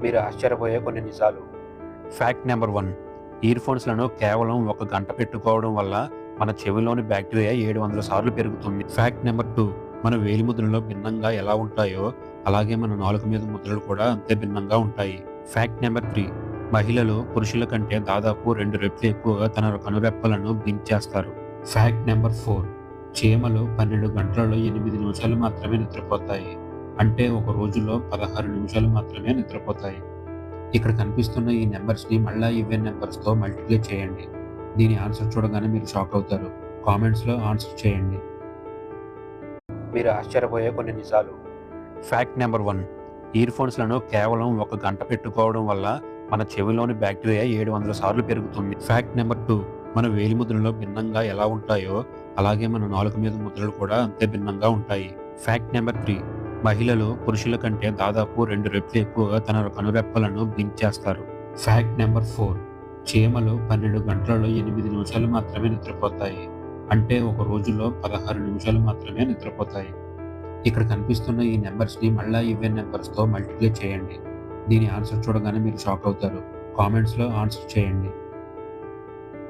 మీరు ఆశ్చర్యపోయే కొన్ని నిజాలు. Fact number 1. ఇయర్ ఫోన్స్‌లను కేవలం 1 గంట పెట్టుకోవడం వల్ల మన చెవిలోని బ్యాక్టీరియా 700 సార్లు పెరుగుతుంది. Fact number 2. మన వేలిముద్రలు భిన్నంగా ఎలా ఉంటాయో అలాగే మన నాలుక మీద ముద్రలు కూడా అంతే భిన్నంగా ఉంటాయి. Fact number 3. మహిళలు పురుషుల కంటే దాదాపు 2 రెట్లు ఎక్కువగా తన కనురెప్పలను బ్లింక్ చేస్తారు. Fact number 4. చీమలు 12 గంటలలో 8 నిమిషాలు మాత్రమే నిద్రపోతాయి. అంటే ఒక రోజులో 16 నిమిషాలు మాత్రమే నిద్రపోతాయి. ఇక్కడ కనిపిస్తున్న ఈ నెంబర్స్‌ని మళ్ళా ఈవెన్ నెంబర్స్‌తో మల్టిప్లై చేయండి. దీని ఆన్సర్ చూడగానే మీరు షాక్ అవుతారు. కామెంట్స్‌లో ఆన్సర్ చేయండి. మీరు ఆశ్చర్యపోయే కొన్ని నిజాలు. Fact number 1. ఇయర్ ఫోన్స్‌లను కేవలం 1 గంట పెట్టుకోవడం వల్ల మన చెవిలోని బ్యాక్టీరియా 700 సార్లు పెరుగుతుంది. Fact number 2. మన వేలిముద్రలు భిన్నంగా ఎలా ఉంటాయో అలాగే మన నాలుక మీద ముద్రలు కూడా అంతే భిన్నంగా ఉంటాయి. Fact number 3. మహిళలు పురుషుల కంటే దాదాపు 2 రెట్లు ఎక్కువగా తన కనురెప్పలను బ్లింక్ చేస్తారు. Fact number 4. చీమలు 12 గంటలలో 8 నిమిషాలు మాత్రమే నిద్రపోతాయి. అంటే ఒక రోజులో 16 నిమిషాలు మాత్రమే నిద్రపోతాయి. ఇక్కడ కనిపిస్తున్న ఈ నెంబర్స్‌ని మళ్ళా ఈవెన్ నెంబర్స్‌తో మల్టిప్లై చేయండి. దీని ఆన్సర్ చూడగానే మీరు షాక్ అవుతారు. కామెంట్స్‌లో ఆన్సర్ చేయండి.